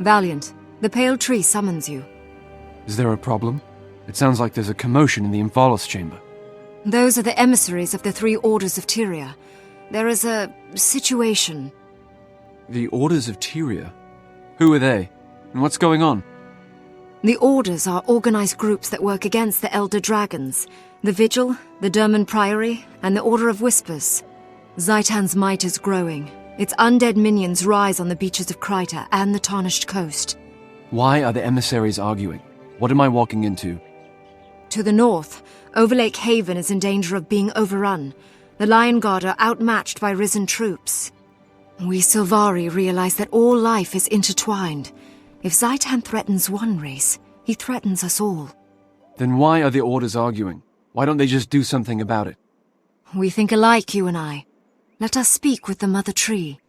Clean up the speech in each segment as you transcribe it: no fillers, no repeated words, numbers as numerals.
Valiant, the pale tree summons you. Is there a problem? It sounds like there's a commotion in the Invalos chamber. Those are the emissaries of the 3 orders of Tyria. There is a situation. The Orders of Tyria? Who are they? And what's going on? The Orders are organized groups that work against the Elder Dragons. The Vigil, the Derman Priory, and the Order of Whispers. Zaitan's might is growing. Its undead minions rise on the beaches of Kryta and the Tarnished Coast. Why are the emissaries arguing? What am I walking into? To the north, Overlake Haven is in danger of being overrun. The Lion Guard are outmatched by risen troops. We Silvary realize that all life is intertwined. If Zaitan threatens one race, he threatens us all. Then why are the Orders arguing? Why don't they just do something about it? We think alike, you and I. Let us speak with the Mother Tree.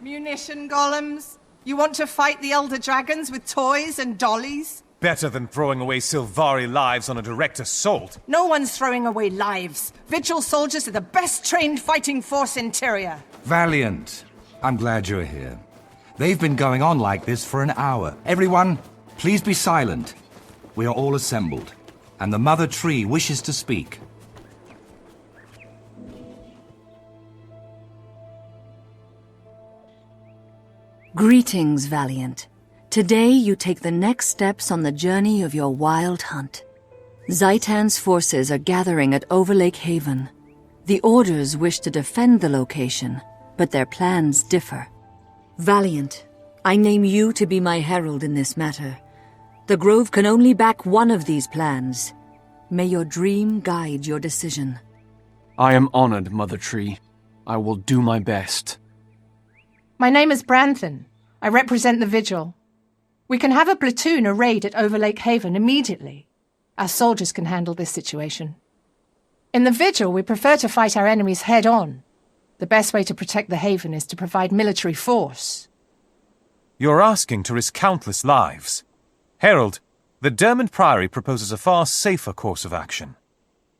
Munition golems? You want to fight the Elder Dragons with toys and dollies? Better than throwing away Silvary lives on a direct assault. No one's throwing away lives. Vigil soldiers are the best trained fighting force in Tyria. Valiant. I'm glad you're here. They've been going on like this for an hour. Everyone, please be silent. We are all assembled, and the Mother Tree wishes to speak. Greetings, Valiant. Today you take the next steps on the journey of your wild hunt. Zaitan's forces are gathering at Overlake Haven. The Orders wish to defend the location, but their plans differ. Valiant, I name you to be my herald in this matter. The Grove can only back one of these plans. May your dream guide your decision. I am honored, Mother Tree. I will do my best. My name is Branthan. I represent the Vigil. We can have a platoon arrayed at Overlake Haven immediately. Our soldiers can handle this situation. In the Vigil, we prefer to fight our enemies head-on. The best way to protect the Haven is to provide military force. You're asking to risk countless lives. Herald, the Derman Priory proposes a far safer course of action.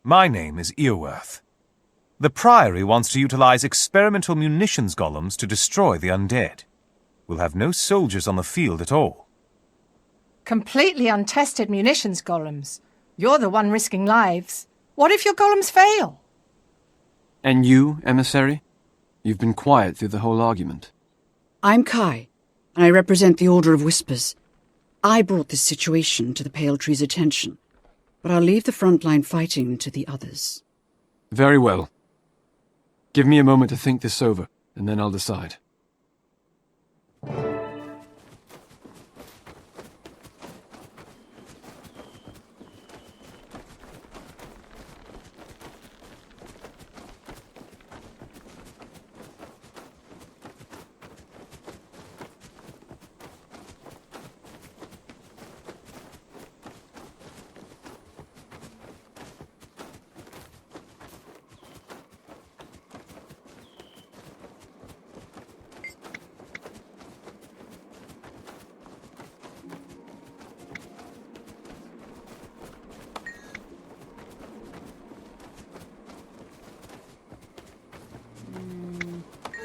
My name is Earworth. The Priory wants to utilize experimental munitions golems to destroy the undead. We'll have no soldiers on the field at all. Completely untested munitions golems. You're the one risking lives. What if your golems fail? And you, emissary? You've been quiet through the whole argument. I'm Kai, and I represent the Order of Whispers. I brought this situation to the Pale Tree's attention, but I'll leave the frontline fighting to the others. Very well. Give me a moment to think this over, and then I'll decide.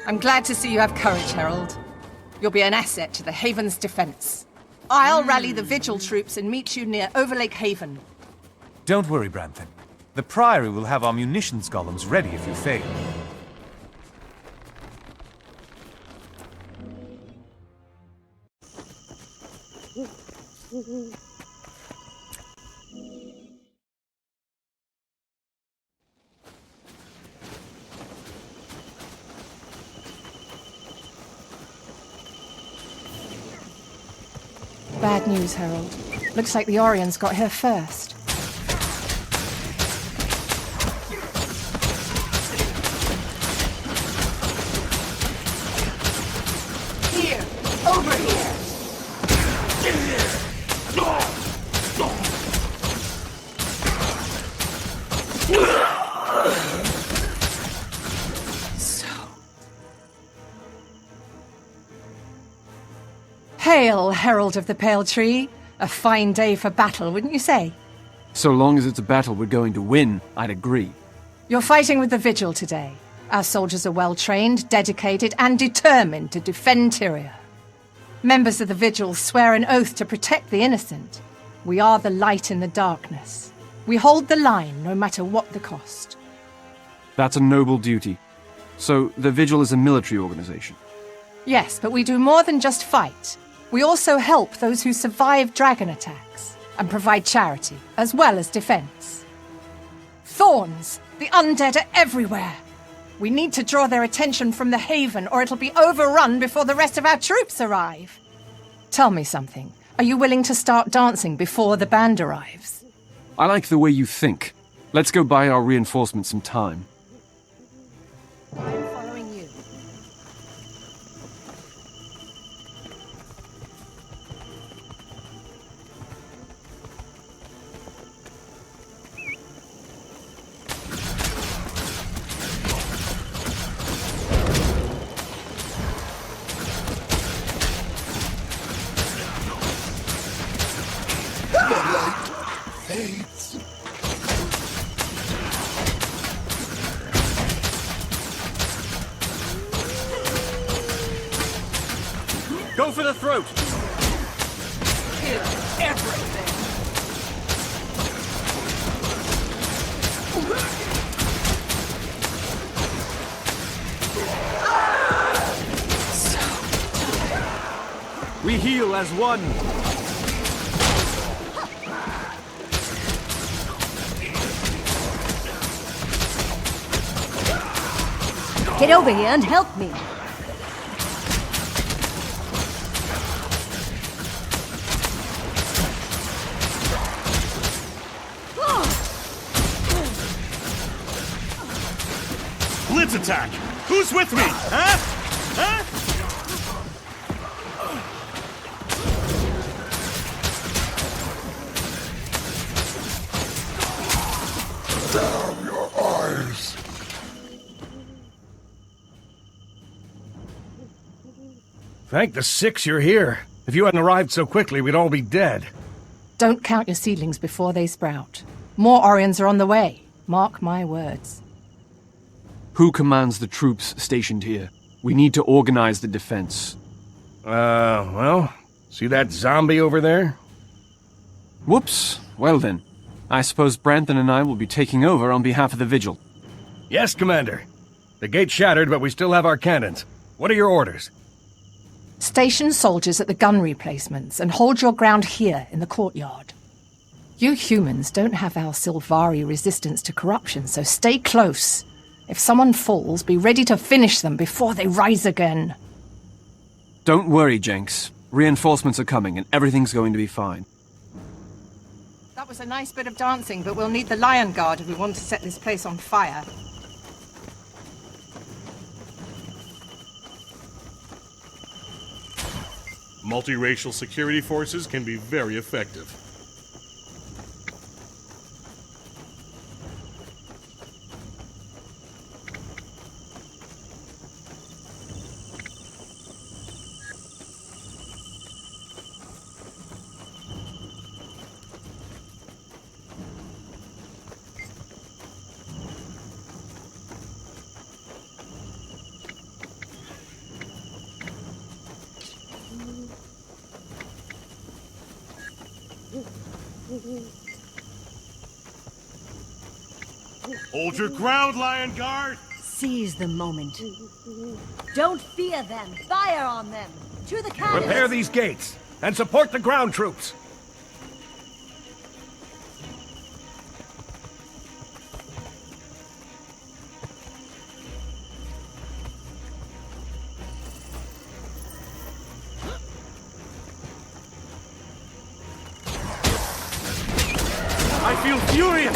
I'm glad to see you have courage, Herald. You'll be an asset to the Haven's defense. I'll rally the Vigil troops and meet you near Overlake Haven. Don't worry, Branthan. The Priory will have our munitions golems ready if you fail. Bad news, Herald. Looks like the Orions got here first. Here! Over here! Hail, Herald of the Pale Tree. A fine day for battle, wouldn't you say? So long as it's a battle we're going to win, I'd agree. You're fighting with the Vigil today. Our soldiers are well-trained, dedicated, and determined to defend Tyria. Members of the Vigil swear an oath to protect the innocent. We are the light in the darkness. We hold the line, no matter what the cost. That's a noble duty. So, the Vigil is a military organization. Yes, but we do more than just fight. We also help those who survive dragon attacks, and provide charity, as well as defense. Thorns! The undead are everywhere! We need to draw their attention from the Haven, or it'll be overrun before the rest of our troops arrive. Tell me something. Are you willing to start dancing before the band arrives? I like the way you think. Let's go buy our reinforcements some time. I'm following you. Go for the throat! Kill everything! We heal as one! Get over here and help me. Blitz attack! Who's with me? Huh? Huh? Damn your eyes! Thank the six you're here. If you hadn't arrived so quickly, we'd all be dead. Don't count your seedlings before they sprout. More Orions are on the way. Mark my words. Who commands the troops stationed here? We need to organize the defense. Well, see that zombie over there? Whoops. Well then, I suppose Branton and I will be taking over on behalf of the Vigil. Yes, Commander. The gate's shattered, but we still have our cannons. What are your orders? Station soldiers at the gun replacements and hold your ground here in the courtyard. You humans don't have our Silvary resistance to corruption, so stay close. If someone falls, be ready to finish them before they rise again. Don't worry, Jenks. Reinforcements are coming and everything's going to be fine. That was a nice bit of dancing, but we'll need the Lion Guard if we want to set this place on fire. Multiracial security forces can be very effective. Hold your ground, Lion Guard! Seize the moment. Don't fear them. Fire on them. To the cannons. Repair these gates, and support the ground troops! I feel furious!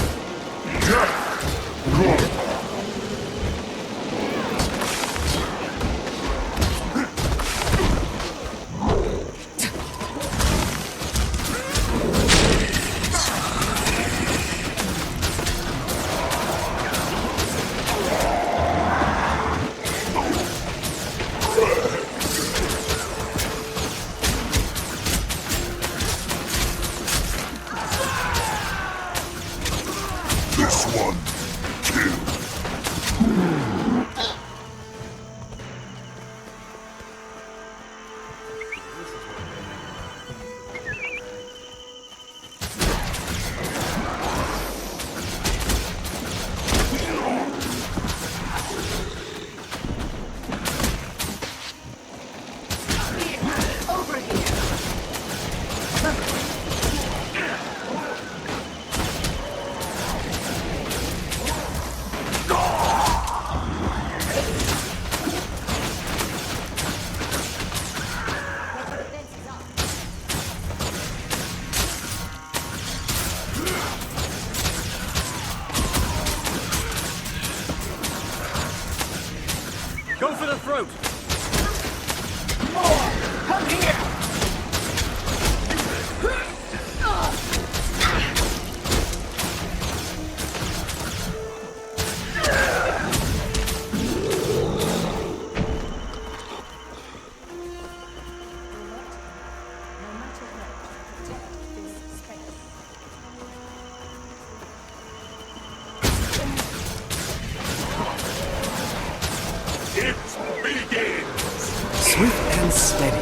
steady.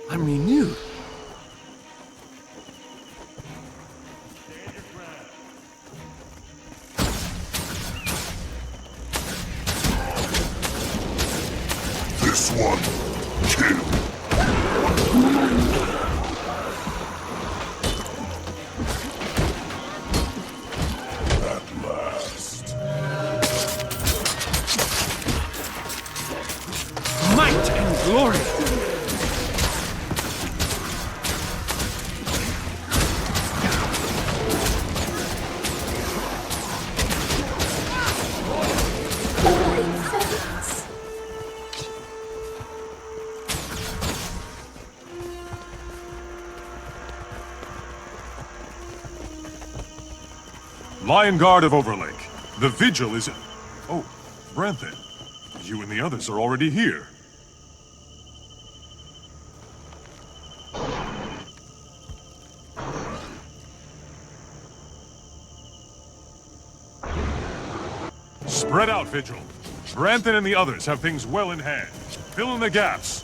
I'm renewed. This one, kill. At last. Might and glory. Lion Guard of Overlake. The vigil is... Oh, Branthan. You and the others are already here. Spread out, Vigil. Branthan and the others have things well in hand. Fill in the gaps.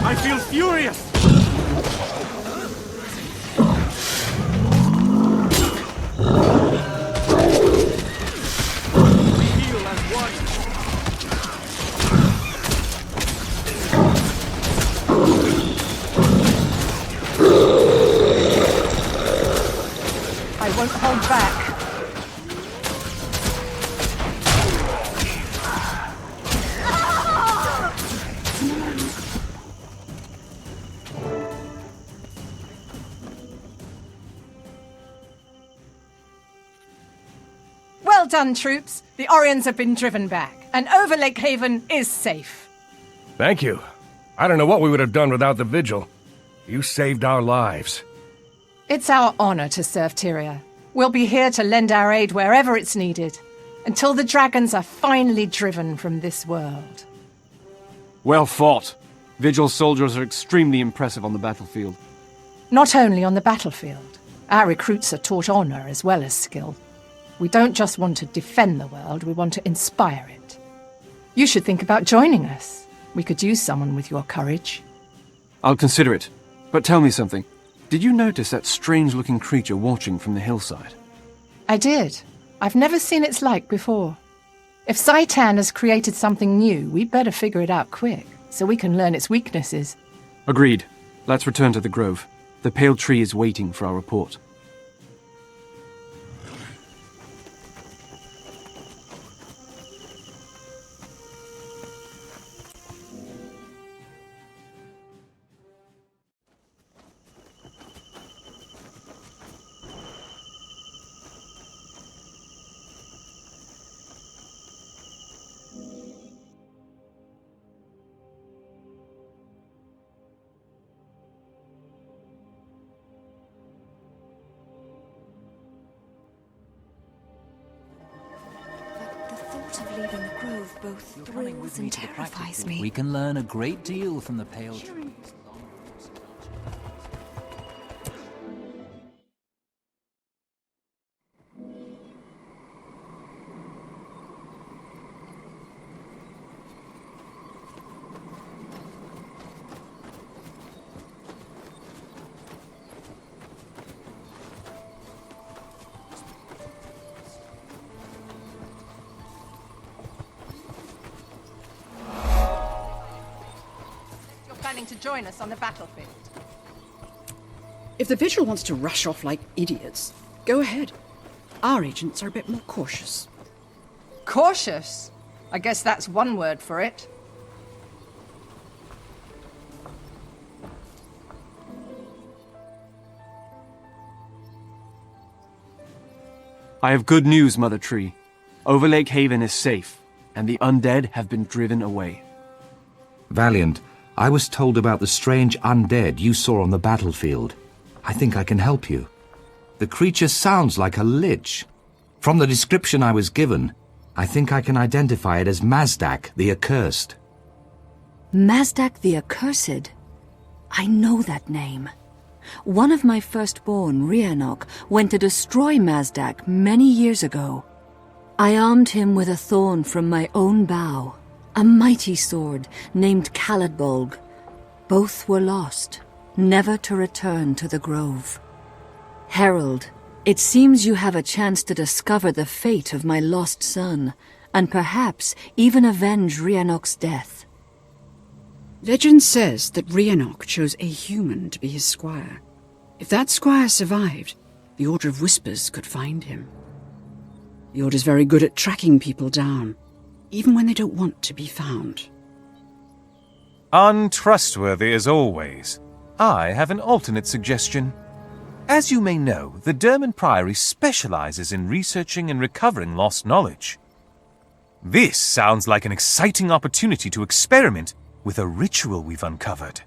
I feel furious! We heal as one. I won't hold back. Well done, troops. The Orions have been driven back, and Overlake Haven is safe. Thank you. I don't know what we would have done without the vigil. You saved our lives. It's our honor to serve Tyria. We'll be here to lend our aid wherever it's needed, until the dragons are finally driven from this world. Well fought. Vigil soldiers are extremely impressive on the battlefield. Not only on the battlefield, our recruits are taught honor as well as skill. We don't just want to defend the world, we want to inspire it. You should think about joining us. We could use someone with your courage. I'll consider it. But tell me something. Did you notice that strange-looking creature watching from the hillside? I did. I've never seen its like before. If Zaitan has created something new, we'd better figure it out quick, so we can learn its weaknesses. Agreed. Let's return to the grove. The pale tree is waiting for our report. Of leaving the grove both thrills and terrifies me. We can learn a great deal from the pale tree. Planning to join us on the battlefield. If the Vigil wants to rush off like idiots, go ahead. Our agents are a bit more cautious. Cautious? I guess that's one word for it. I have good news, Mother Tree. Overlake Haven is safe, and the undead have been driven away. Valiant, I was told about the strange undead you saw on the battlefield. I think I can help you. The creature sounds like a lich. From the description I was given, I think I can identify it as Mazdak the Accursed. Mazdak the Accursed? I know that name. One of my firstborn, Rhiannoch, went to destroy Mazdak many years ago. I armed him with a thorn from my own bow, a mighty sword named Caladbolg. Both were lost, never to return to the grove. Herald, it seems you have a chance to discover the fate of my lost son, and perhaps even avenge Rhiannoch's death. Legend says that Rhiannoch chose a human to be his squire. If that squire survived, the Order of Whispers could find him. The Order's very good at tracking people down, even when they don't want to be found. Untrustworthy as always. I have an alternate suggestion. As you may know, the Derman Priory specializes in researching and recovering lost knowledge. This sounds like an exciting opportunity to experiment with a ritual we've uncovered.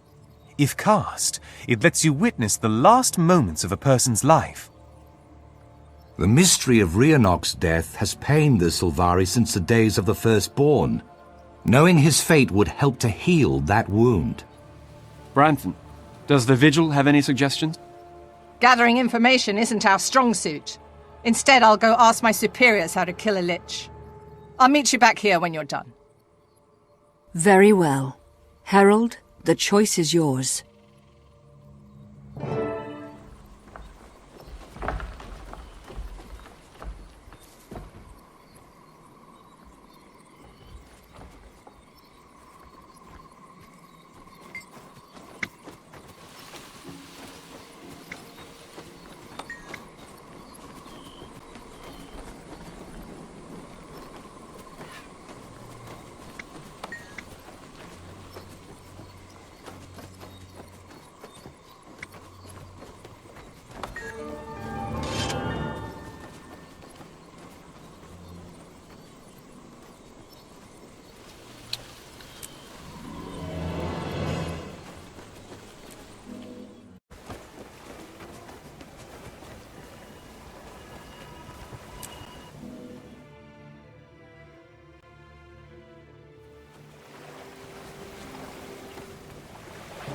If cast, it lets you witness the last moments of a person's life. The mystery of Rhiannoch's death has pained the Silvary since the days of the Firstborn. Knowing his fate would help to heal that wound. Branthan, does the Vigil have any suggestions? Gathering information isn't our strong suit. Instead, I'll go ask my superiors how to kill a lich. I'll meet you back here when you're done. Very well. Herald, the choice is yours.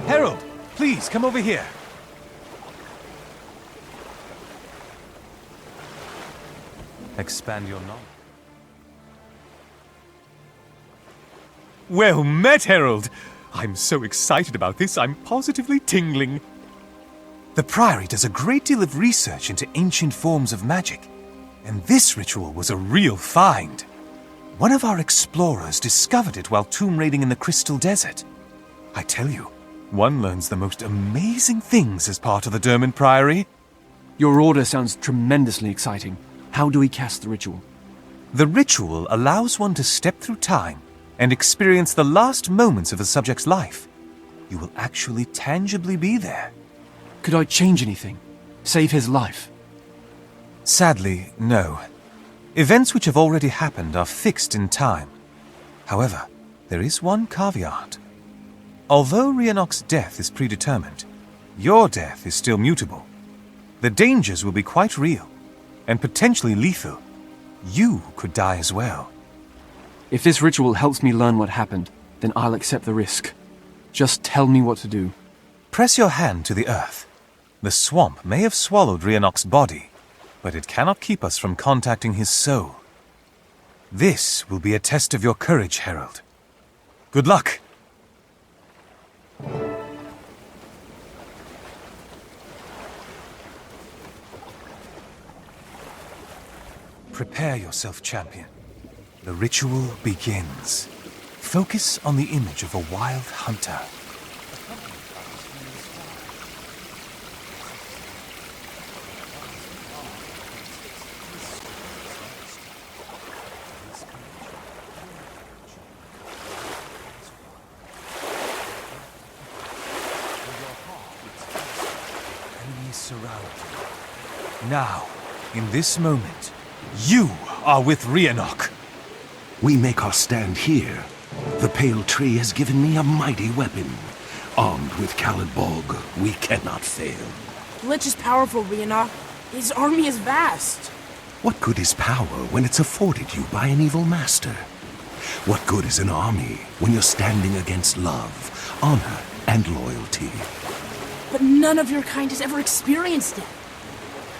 Herald, please come over here. Expand your knowledge. Well met, Herald! I'm so excited about this, I'm positively tingling. The Priory does a great deal of research into ancient forms of magic, and this ritual was a real find. One of our explorers discovered it while tomb raiding in the Crystal Desert. I tell you, one learns the most amazing things as part of the Derman Priory. Your order sounds tremendously exciting. How do we cast the ritual? The ritual allows one to step through time and experience the last moments of a subject's life. You will actually tangibly be there. Could I change anything? Save his life? Sadly, no. Events which have already happened are fixed in time. However, there is one caveat. Although Rhiannoch's death is predetermined, your death is still mutable. The dangers will be quite real, and potentially lethal. You could die as well. If this ritual helps me learn what happened, then I'll accept the risk. Just tell me what to do. Press your hand to the earth. The swamp may have swallowed Rhiannoch's body, but it cannot keep us from contacting his soul. This will be a test of your courage, Herald. Good luck! Prepare yourself, champion. The ritual begins. Focus on the image of a wild hunter. Enemies surround you. Now, in this moment, you are with Rhiannoch. We make our stand here, The pale tree has given me a mighty weapon. Armed with Calaborg, we cannot fail. Lich is powerful, Rhiannoch. His army is vast. What good is power when it's afforded you by an evil master? What good is an army when you're standing against love, honor, and loyalty? But none of your kind has ever experienced it.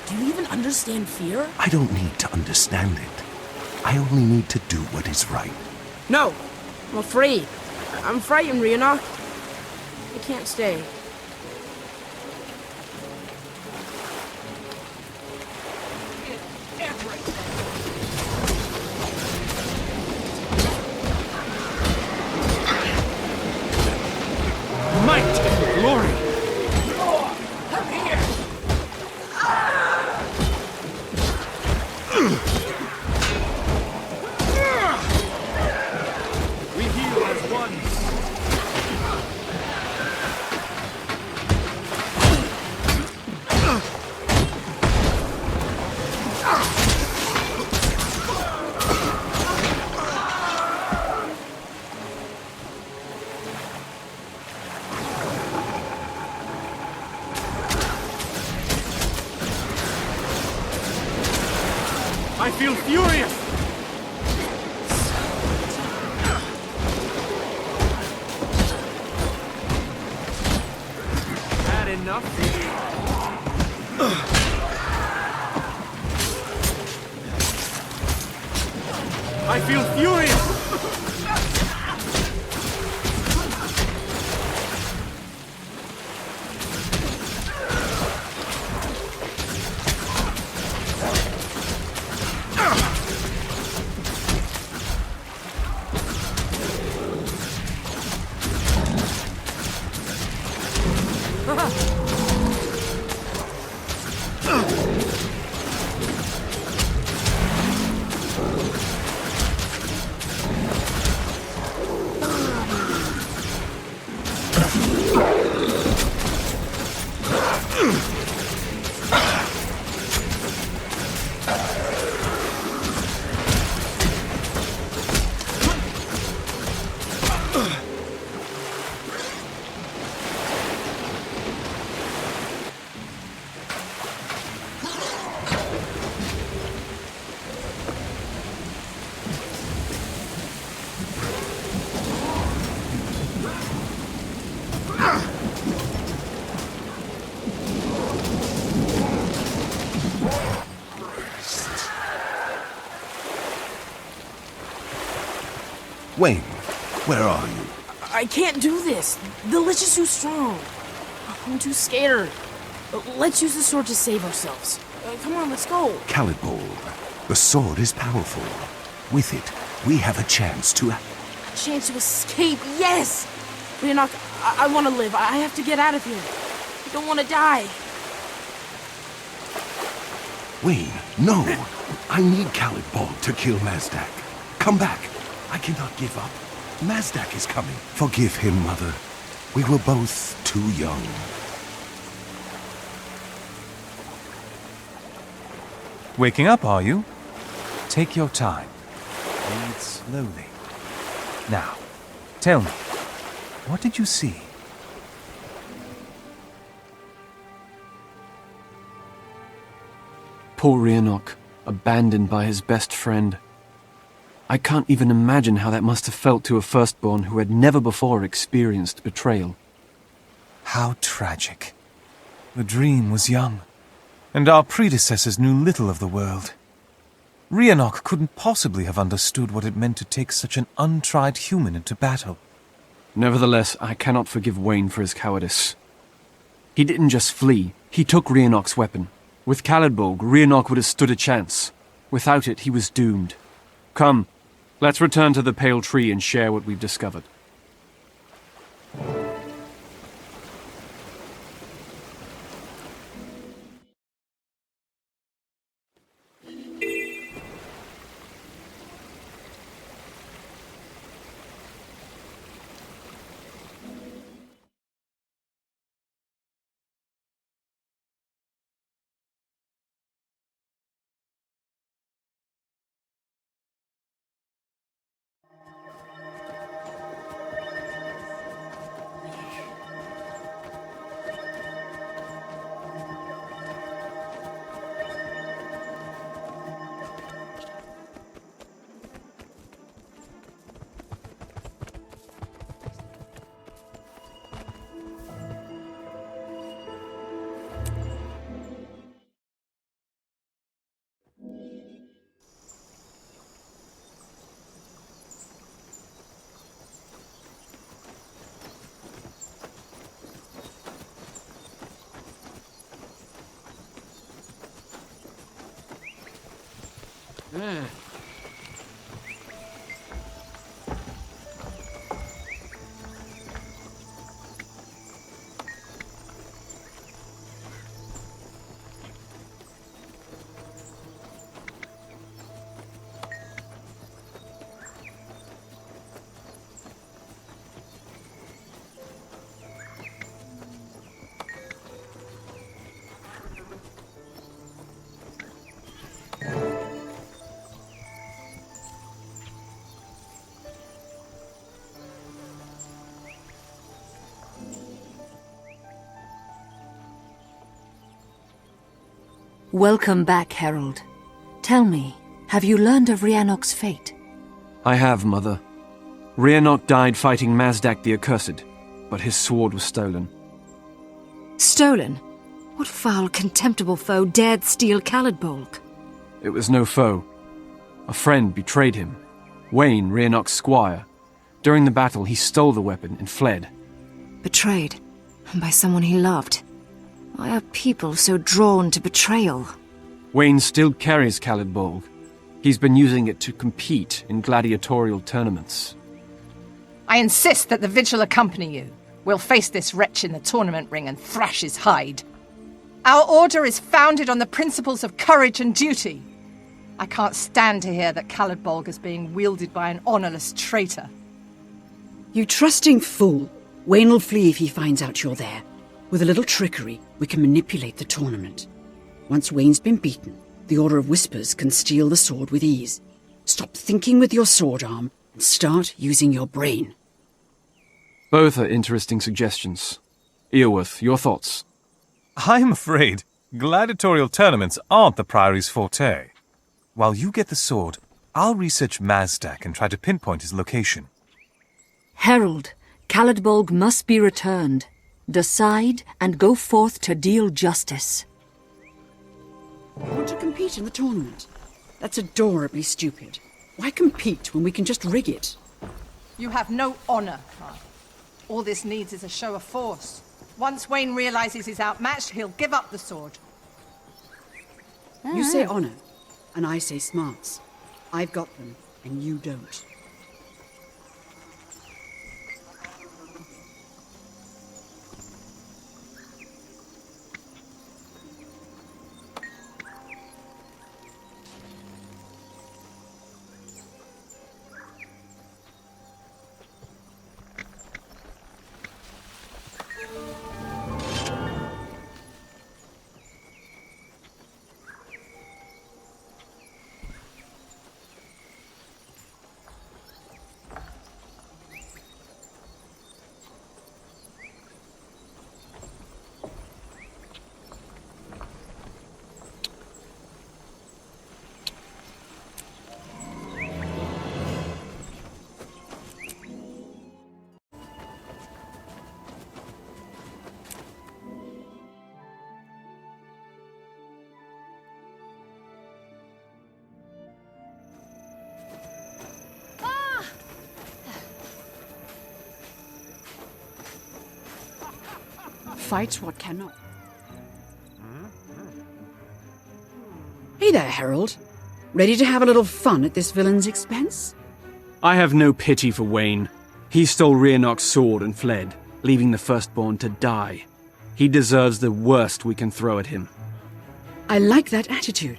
Do you even understand fear? I don't need to understand it. I only need to do what is right. No, I'm afraid. I'm frightened, Rhiannoch. I can't stay. Might and glory! We heal as one. I feel furious! Had enough? I feel furious! Wayne, where are you? I can't do this. The Lich is too strong. I'm too scared. Let's use the sword to save ourselves. Come on, let's go. Calaborg, the sword is powerful. With it, we have a chance to... A chance to escape, yes! Rhiannoch, I want to live. I have to get out of here. I don't want to die. Wayne, no! I need Calaborg to kill Mazdak. Come back. I cannot give up. Mazdak is coming. Forgive him, Mother. We were both too young. Waking up, are you? Take your time. Breathe slowly. Now, tell me, what did you see? Poor Rhiannoch, abandoned by his best friend. I can't even imagine how that must have felt to a firstborn who had never before experienced betrayal. How tragic. The dream was young, and our predecessors knew little of the world. Rhiannoch couldn't possibly have understood what it meant to take such an untried human into battle. Nevertheless, I cannot forgive Wayne for his cowardice. He didn't just flee, he took Rhiannoch's weapon. With Calaborg, Rhiannoch would have stood a chance. Without it, he was doomed. Come, let's return to the Pale Tree and share what we've discovered. Welcome back, Herald. Tell me, have you learned of Rhiannoc's fate? I have, Mother. Rhiannoc died fighting Mazdak the Accursed, but his sword was stolen. Stolen? What foul, contemptible foe dared steal Caledbolg? It was no foe. A friend betrayed him. Wayne, Rhiannoc's squire. During the battle, he stole the weapon and fled. Betrayed? And by someone he loved? Why are people so drawn to betrayal? Wayne still carries Caledbolg. He's been using it to compete in gladiatorial tournaments. I insist that the Vigil accompany you. We'll face this wretch in the tournament ring and thrash his hide. Our order is founded on the principles of courage and duty. I can't stand to hear that Caledbolg is being wielded by an honourless traitor. You trusting fool. Wayne will flee if he finds out you're there. With a little trickery, we can manipulate the tournament. Once Wayne's been beaten, the Order of Whispers can steal the sword with ease. Stop thinking with your sword arm and start using your brain. Both are interesting suggestions. Eorworth, your thoughts? I'm afraid gladiatorial tournaments aren't the Priory's forte. While you get the sword, I'll research Mazdak and try to pinpoint his location. Herald, Caledbolg must be returned. Decide and go forth to deal justice. Want to compete in the tournament? That's adorably stupid. Why compete when we can just rig it? You have no honour, Carl. All this needs is a show of force. Once Wayne realizes he's outmatched, he'll give up the sword. You say honour, and I say smarts. I've got them, and you don't. Fight what cannot. Hey there, Herald. Ready to have a little fun at this villain's expense? I have no pity for Wayne. He stole Rhiannoc's sword and fled, leaving the firstborn to die. He deserves the worst we can throw at him. I like that attitude.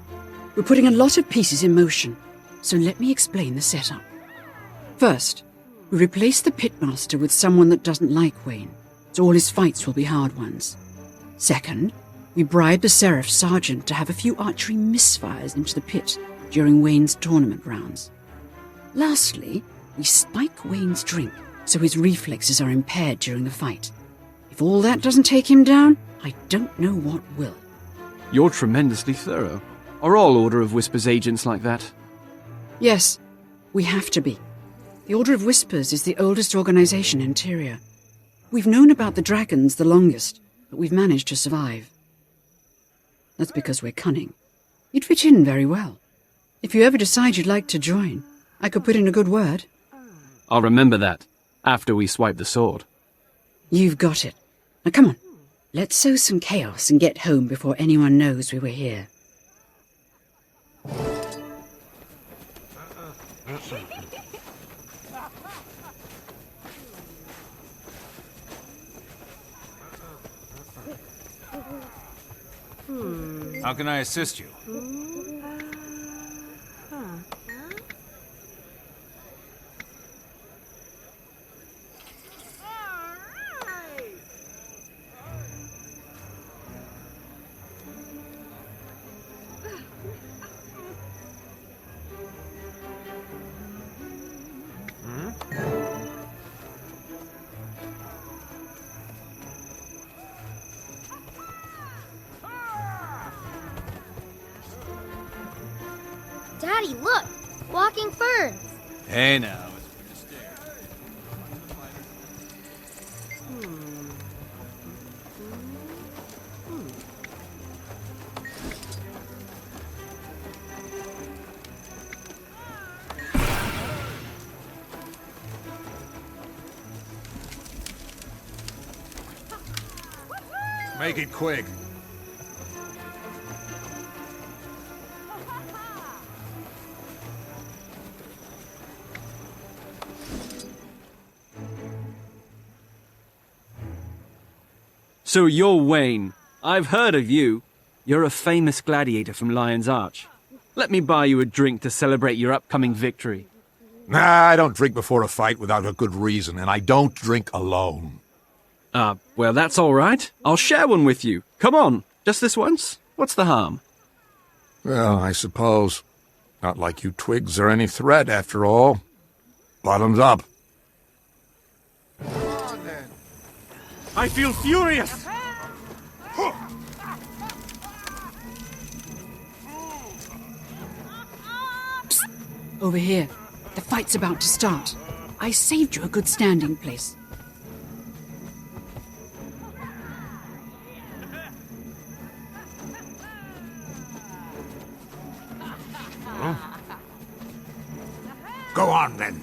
We're putting a lot of pieces in motion, so let me explain the setup. First, we replace the pitmaster with someone that doesn't like Wayne, so all his fights will be hard ones. Second, we bribe the Seraph Sergeant to have a few archery misfires into the pit during Wayne's tournament rounds. Lastly, we spike Wayne's drink so his reflexes are impaired during the fight. If all that doesn't take him down, I don't know what will. You're tremendously thorough. Are all Order of Whispers agents like that? Yes, we have to be. The Order of Whispers is the oldest organization in Tyria. We've known about the dragons the longest, but we've managed to survive. That's because we're cunning. You'd fit in very well. If you ever decide you'd like to join, I could put in a good word. I'll remember that, after we swipe the sword. You've got it. Now come on, let's sow some chaos and get home before anyone knows we were here. How can I assist you? Daddy, look! Walking ferns! Hey now. Make it quick. So you're Wayne. I've heard of you. You're a famous gladiator from Lion's Arch. Let me buy you a drink to celebrate your upcoming victory. Nah, I don't drink before a fight without a good reason, and I don't drink alone. Well, that's all right. I'll share one with you. Come on, just this once. What's the harm? Well, I suppose. Not like you twigs are any threat, after all. Bottoms up. I feel furious! Psst. Over here. The fight's about to start. I saved you a good standing place. Go on, then.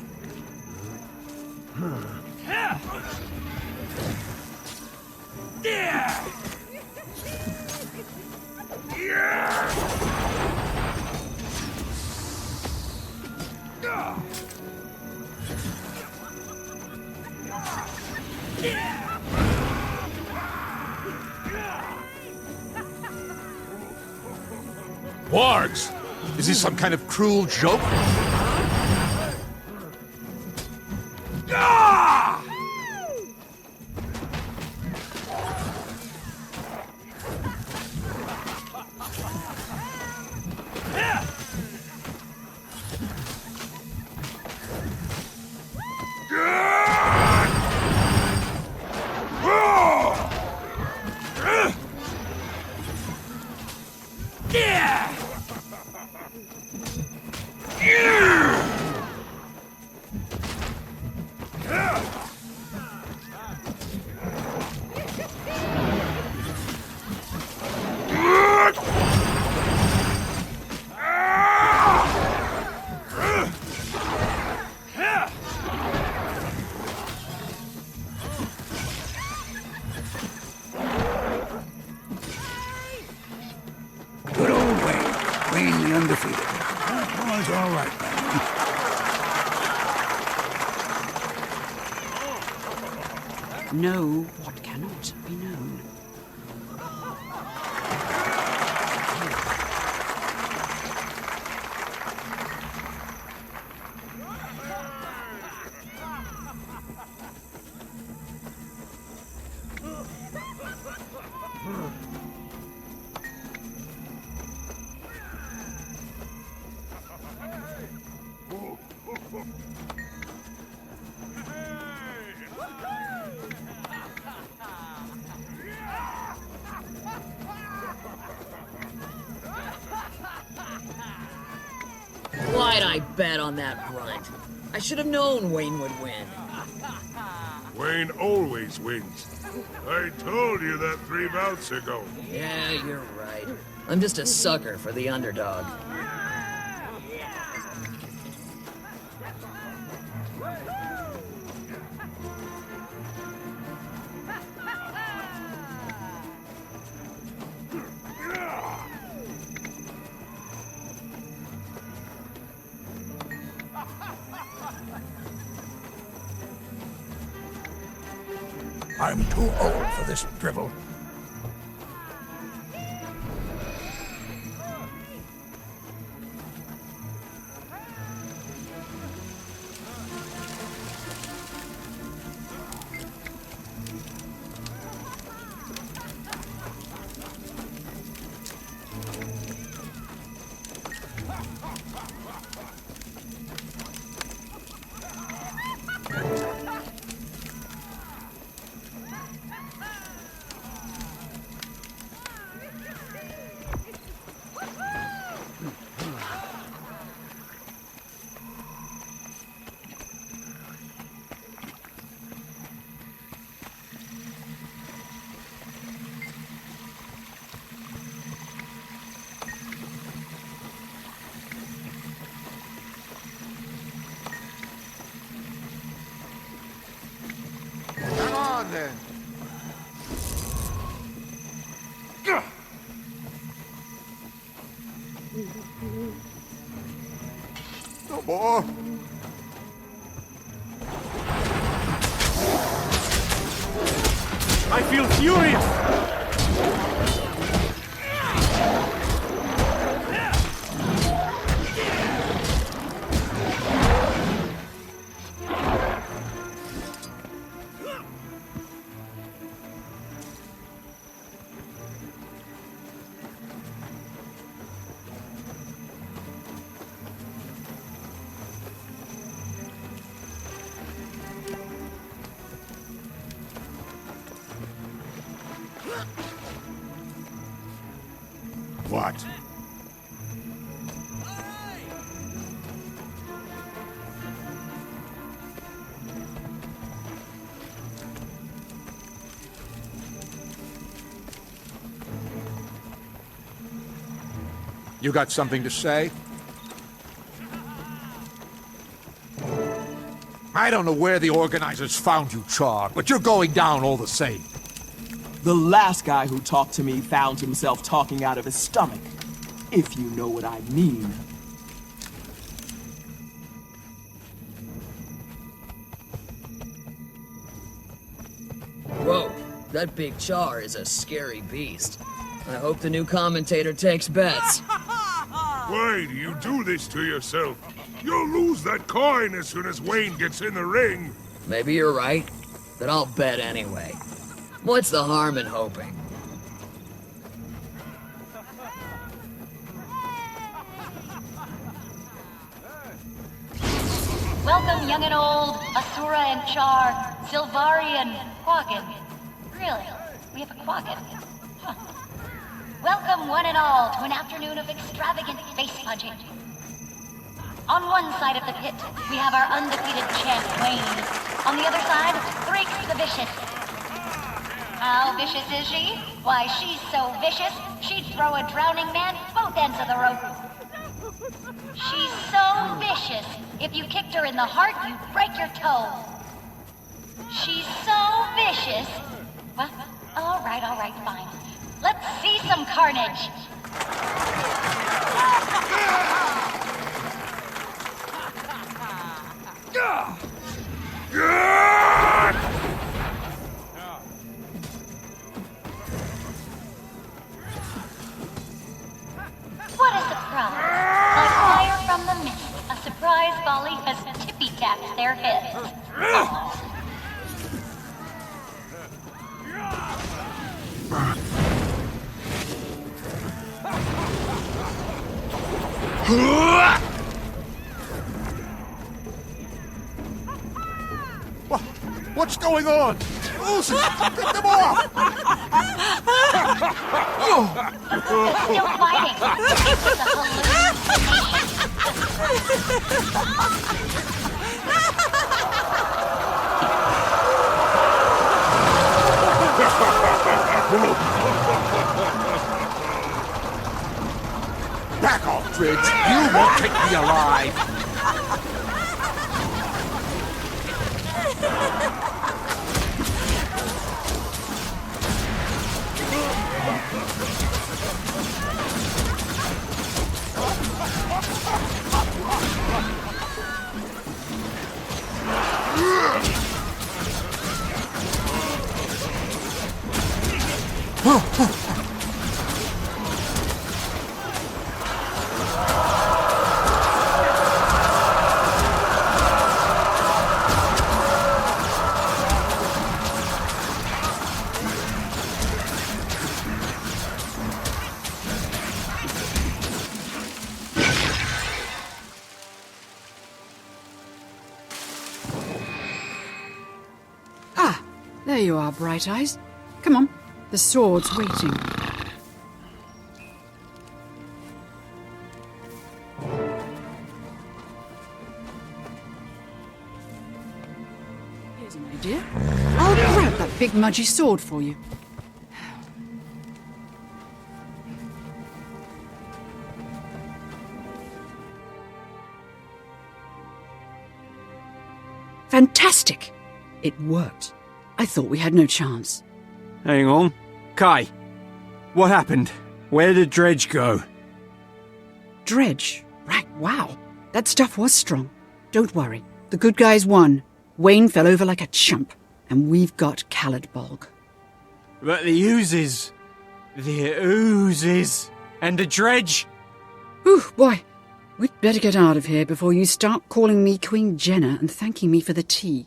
Wargs! Is this some kind of cruel joke? Good old Wayne. Wayne the undefeated. Oh, it's all right, man. Know what cannot be known. Why'd I bet on that grunt? I should have known Wayne would win. Wayne always wins. I told you that 3 bouts ago. Yeah, you're right. I'm just a sucker for the underdog. I'm too old for this drivel. Come on, then. No more. I feel furious! What? You got something to say? I don't know where the organizers found you, Char, but you're going down all the same. The last guy who talked to me found himself talking out of his stomach, if you know what I mean. Whoa, that big Char is a scary beast. I hope the new commentator takes bets. Why do you do this to yourself? You'll lose that coin as soon as Wayne gets in the ring. Maybe you're right, but I'll bet anyway. What's the harm in hoping? Welcome, young and old, Asura and Char, Silvary and Quacken. Really? We have a Quacken? Huh. Welcome, one and all, to an afternoon of extravagant face punching. On one side of the pit, we have our undefeated champ, Wayne. On the other side, Thrakes the Vicious. How vicious is she? Why, she's so vicious, she'd throw a drowning man both ends of the rope. She's so vicious, if you kicked her in the heart, you'd break your toe. She's so vicious. Well, all right, fine. Let's see some carnage. What a surprise! Like fire from the mist, a surprise volley has tippy-tapped their heads. What's going on? Lucy, get them off! They're still fighting. It's a Back off, Dridge. You won't take me alive. There you are, Bright Eyes. Come on, the sword's waiting. Here's an idea. I'll grab that big mudgy sword for you. Fantastic! It worked. I thought we had no chance. Hang on. Kai, what happened? Where did Dredge go? Dredge? Right, wow. That stuff was strong. Don't worry. The good guys won. Wayne fell over like a chump. And we've got Caladbolg. But the oozes... The oozes... And the Dredge... Ooh, boy. We'd better get out of here before you start calling me Queen Jenna and thanking me for the tea.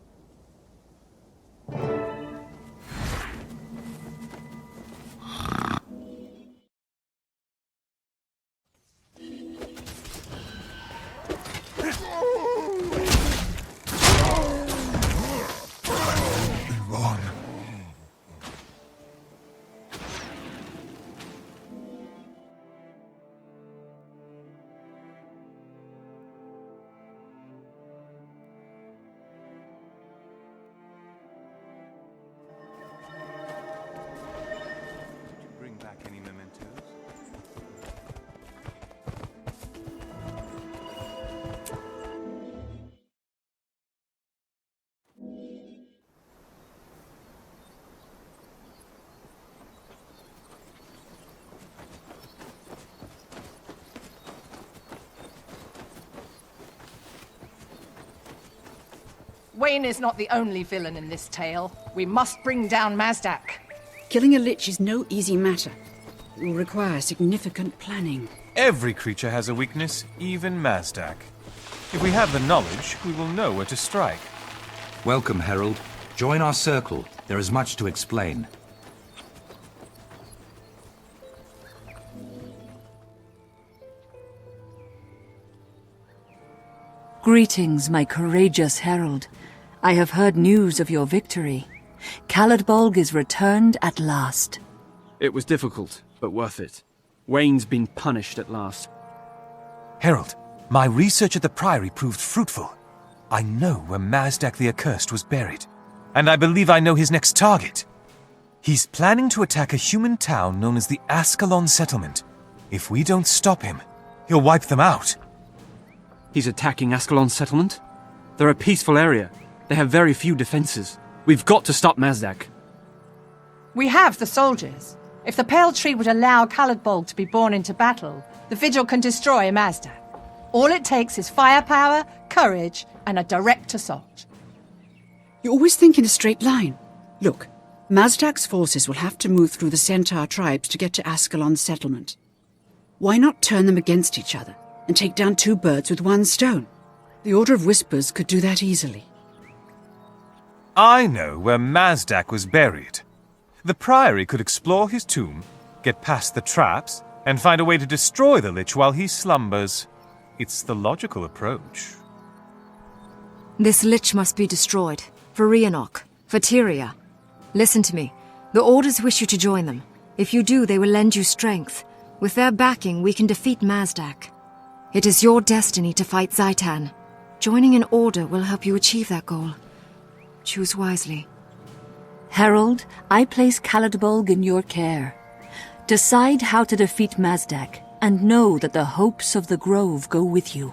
Wayne is not the only villain in this tale. We must bring down Mazdak. Killing a lich is no easy matter. It will require significant planning. Every creature has a weakness, even Mazdak. If we have the knowledge, we will know where to strike. Welcome, Herald. Join our circle. There is much to explain. Greetings, my courageous herald. I have heard news of your victory. Caladbolg is returned at last. It was difficult, but worth it. Wayne's been punished at last. Herald, my research at the Priory proved fruitful. I know where Mazdak the Accursed was buried, and I believe I know his next target. He's planning to attack a human town known as the Ascalon Settlement. If we don't stop him, he'll wipe them out. He's attacking Ascalon Settlement? They're a peaceful area. They have very few defenses. We've got to stop Mazdak. We have the soldiers. If the Pale Tree would allow Caladbolg to be born into battle, the Vigil can destroy Mazdak. All it takes is firepower, courage, and a direct assault. You always think in a straight line. Look, Mazdak's forces will have to move through the Centaur tribes to get to Ascalon Settlement. Why not turn them against each other and take down two birds with one stone? The Order of Whispers could do that easily. I know where Mazdak was buried. The Priory could explore his tomb, get past the traps, and find a way to destroy the Lich while he slumbers. It's the logical approach. This Lich must be destroyed. For Rhiannoch. For Tyria. Listen to me. The Orders wish you to join them. If you do, they will lend you strength. With their backing, we can defeat Mazdak. It is your destiny to fight Zaitan. Joining an Order will help you achieve that goal. Choose wisely. Herald, I place Caladbolg in your care. Decide how to defeat Mazdak, and know that the hopes of the Grove go with you.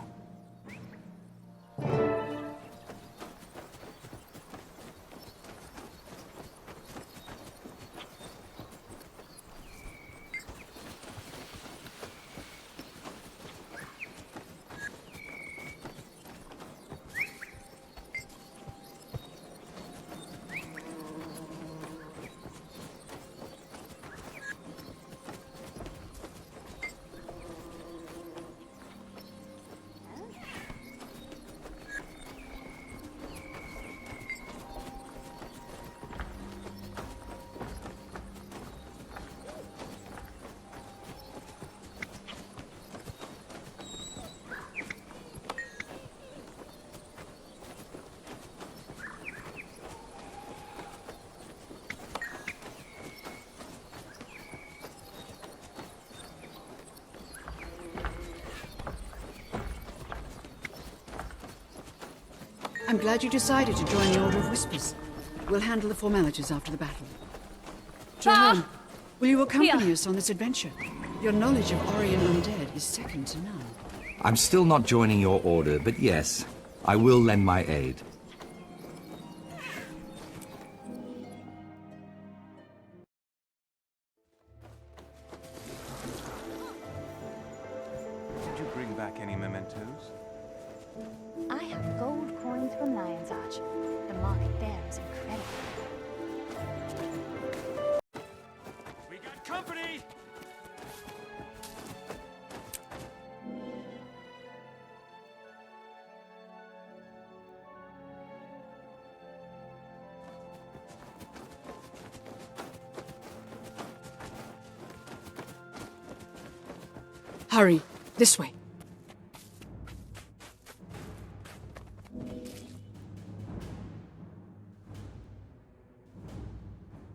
I'm glad you decided to join the Order of Whispers. We'll handle the formalities after the battle. John, will you accompany us on this adventure? Your knowledge of Orient undead is second to none. I'm still not joining your order, but yes, I will lend my aid. Did you bring back any mementos? I have gold coins from Lion's Arch. The market there is incredible. We got company! Hurry, this way.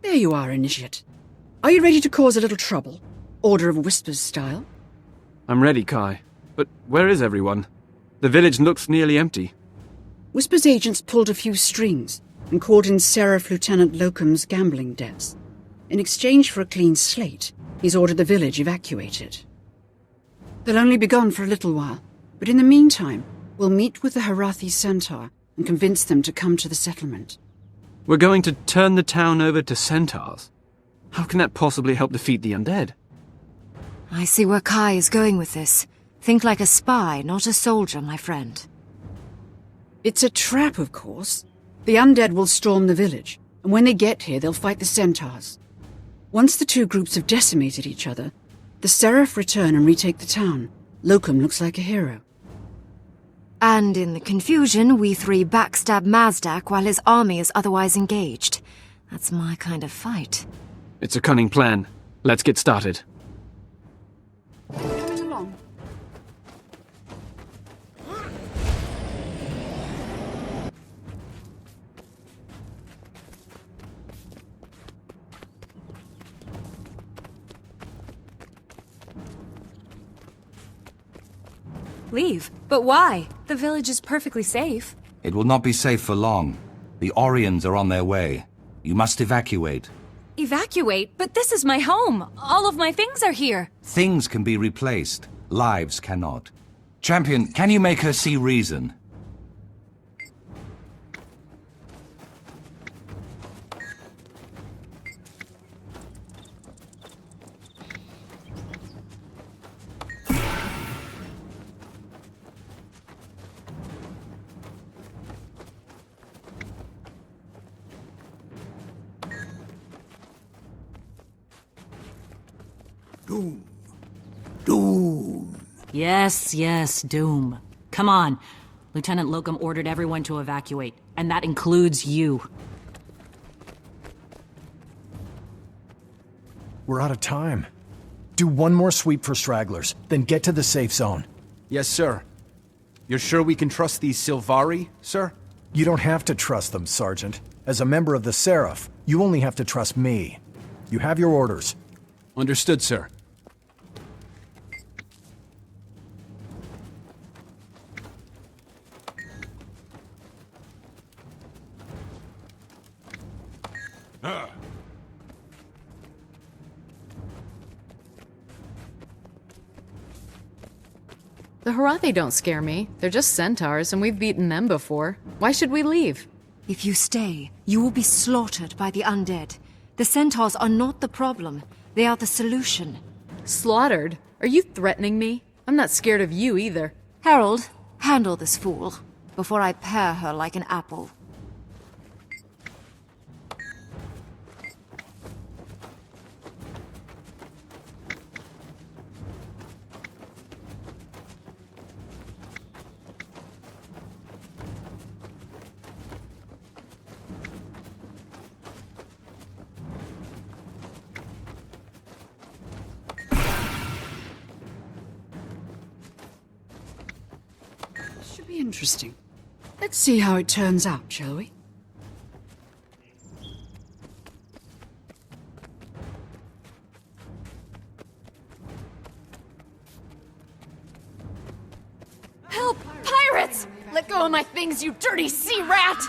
There you are, Initiate. Are you ready to cause a little trouble? Order of Whispers style? I'm ready, Kai. But where is everyone? The village looks nearly empty. Whispers agents pulled a few strings and called in Seraph Lieutenant Locum's gambling debts. In exchange for a clean slate, he's ordered the village evacuated. They'll only be gone for a little while, but in the meantime, we'll meet with the Harathi Centaur and convince them to come to the settlement. We're going to turn the town over to centaurs? How can that possibly help defeat the undead? I see where Kai is going with this. Think like a spy, not a soldier, my friend. It's a trap, of course. The undead will storm the village, and when they get here, they'll fight the centaurs. Once the two groups have decimated each other, the Seraph return and retake the town. Locum looks like a hero. And in the confusion, we three backstab Mazdak while his army is otherwise engaged. That's my kind of fight. It's a cunning plan. Let's get started. Coming along. Leave? But why? The village is perfectly safe. It will not be safe for long. The Orions are on their way. You must evacuate. Evacuate? But this is my home. All of my things are here. Things can be replaced. Lives cannot. Champion, can you make her see reason? Doom. Doom. Yes, Doom. Come on. Lieutenant Locum ordered everyone to evacuate, and that includes you. We're out of time. Do one more sweep for stragglers, then get to the safe zone. Yes, sir. You're sure we can trust these Silvary, sir? You don't have to trust them, Sergeant. As a member of the Seraph, you only have to trust me. You have your orders. Understood, sir. The Harathi don't scare me. They're just centaurs, and we've beaten them before. Why should we leave? If you stay, you will be slaughtered by the undead. The centaurs are not the problem. They are the solution. Slaughtered? Are you threatening me? I'm not scared of you either. Harold, handle this fool, before I pare her like an apple. Should be interesting. Let's see how it turns out, shall we? Help! Pirates! Let go of my things, you dirty sea rat!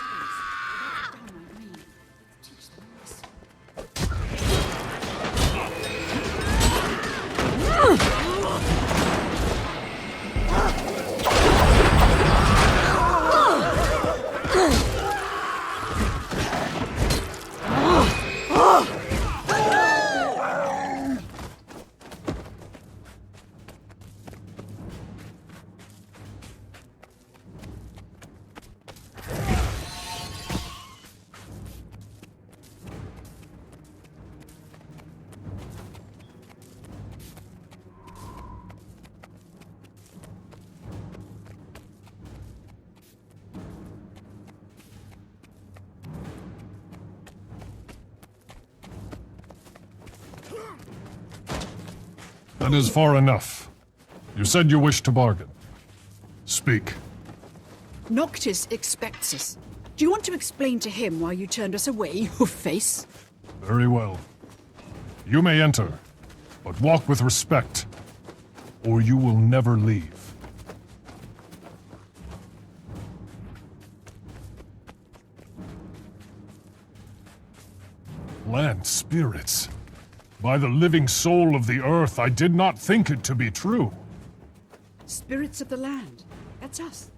That is far enough. You said you wished to bargain. Speak. Noctis expects us. Do you want to explain to him why you turned us away, you face? Very well. You may enter, but walk with respect, or you will never leave. Land spirits. By the living soul of the earth, I did not think it to be true. Spirits of the land. That's us.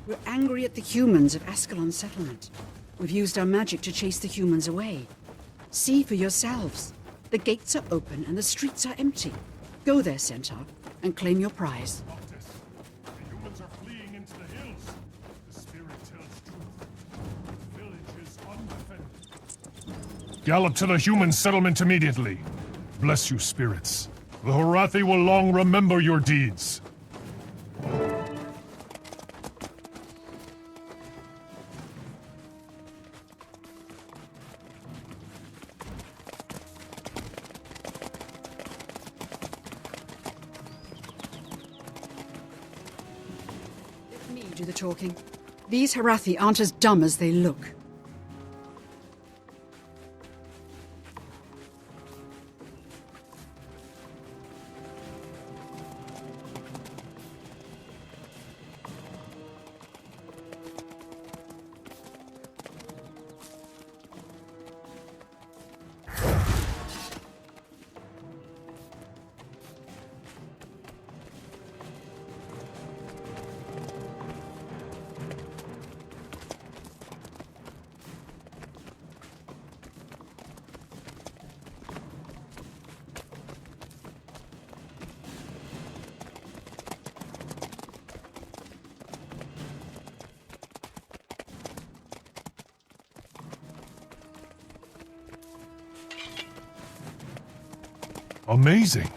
We're angry at the humans of Ascalon's settlement. We've used our magic to chase the humans away. See for yourselves. The gates are open and the streets are empty. Go there, Centaur, and claim your prize. The humans are fleeing into the hills. The spirit tells truth. The village is undefended. Gallop to the human settlement immediately. Bless you, spirits. The Horathi will long remember your deeds. Let me do the talking. These Horathi aren't as dumb as they look. Amazing.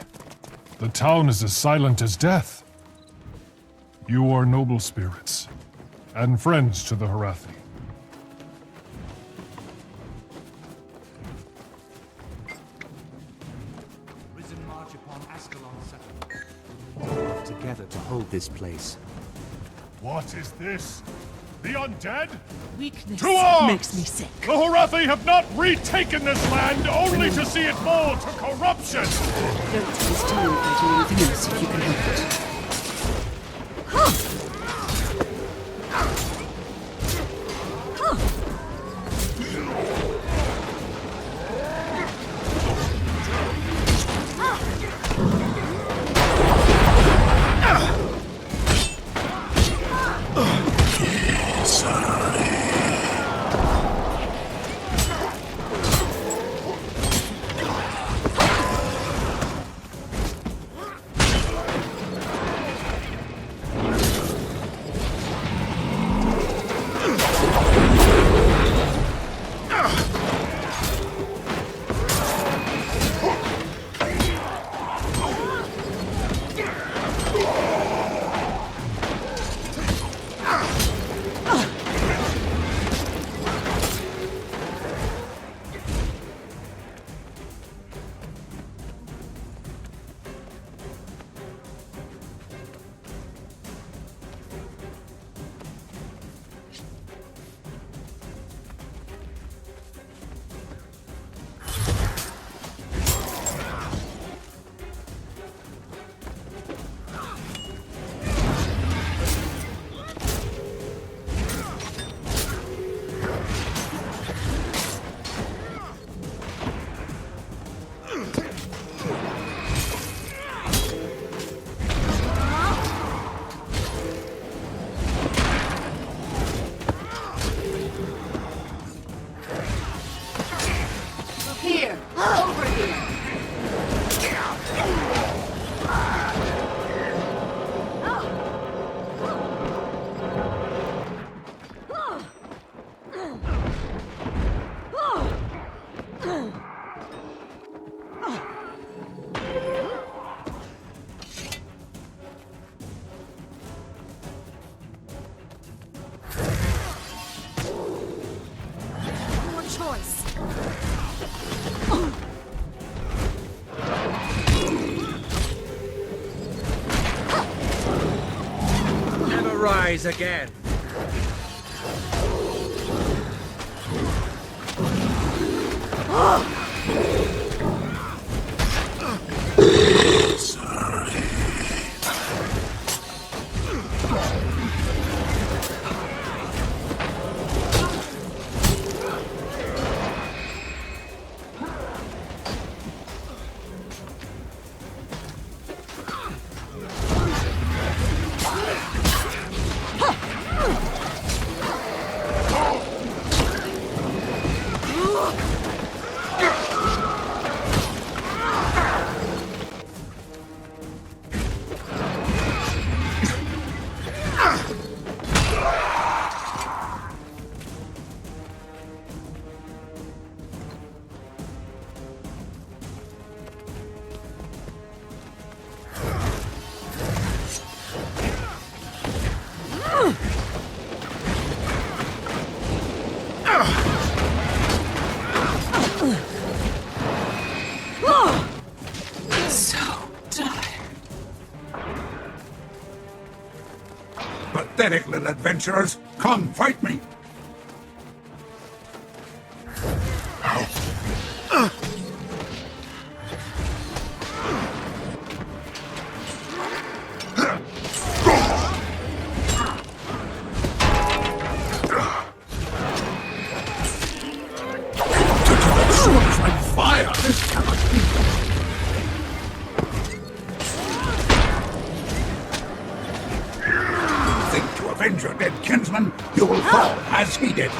The town is as silent as death. You are noble spirits, and friends to the Horathi. Risen march upon Ascalon's settlement. Together to hold this place. What is this? The undead? Weakness To arms! makes me sick. The Horathi have not retaken this land only to see it fall to corruption! Don't waste time fighting anything else if you can help it. Over here! Rise again. Pathetic little adventurers! Come, fight me! Fire! This cannot be! Avenge your dead kinsman, you will fall as he did.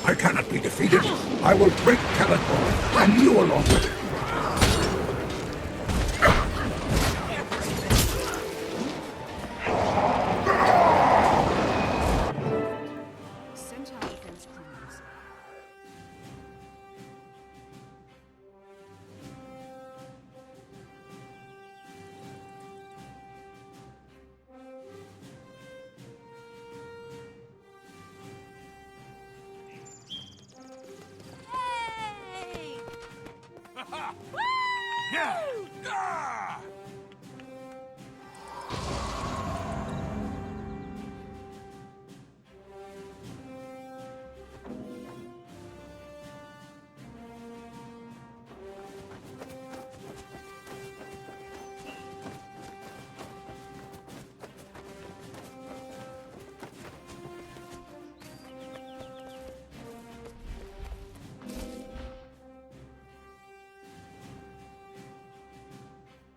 I cannot be defeated. I will break Calabar, and you along with it.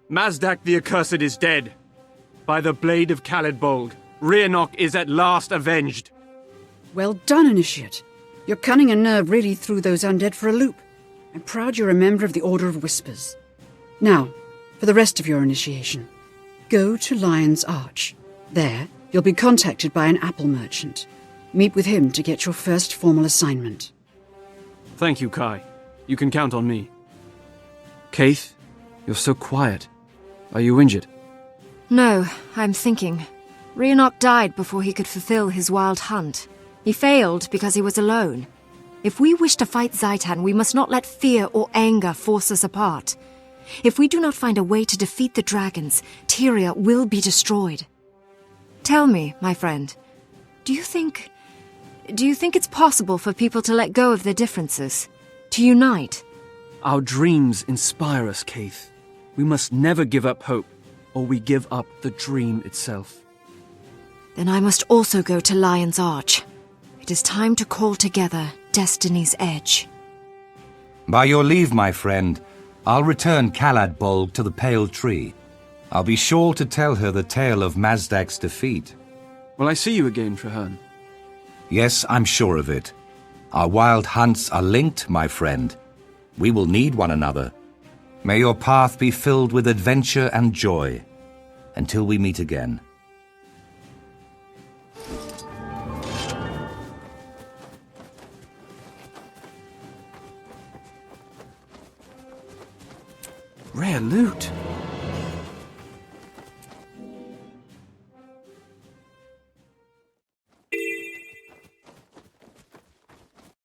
Mazdak the Accursed is dead. By the blade of Caledbolg, Rhiannoch is at last avenged. Well done, Initiate. Your cunning and nerve really threw those undead for a loop. I'm proud you're a member of the Order of Whispers. Now, for the rest of your initiation. Go to Lion's Arch. There, you'll be contacted by an apple merchant. Meet with him to get your first formal assignment. Thank you, Kai. You can count on me. Kaith, you're so quiet. Are you injured? No, I'm thinking. Rhiannoch died before he could fulfill his wild hunt. He failed because he was alone. If we wish to fight Zaitan, we must not let fear or anger force us apart. If we do not find a way to defeat the dragons, Tyria will be destroyed. Tell me, my friend, do you think it's possible for people to let go of their differences? To unite? Our dreams inspire us, Kaith. We must never give up hope, or we give up the dream itself. Then I must also go to Lion's Arch. It is time to call together Destiny's Edge. By your leave, my friend, I'll return Caladbolg to the Pale Tree. I'll be sure to tell her the tale of Mazdak's defeat. Will I see you again, Trahearne? Yes, I'm sure of it. Our wild hunts are linked, my friend. We will need one another. May your path be filled with adventure and joy. Until we meet again. Rare loot.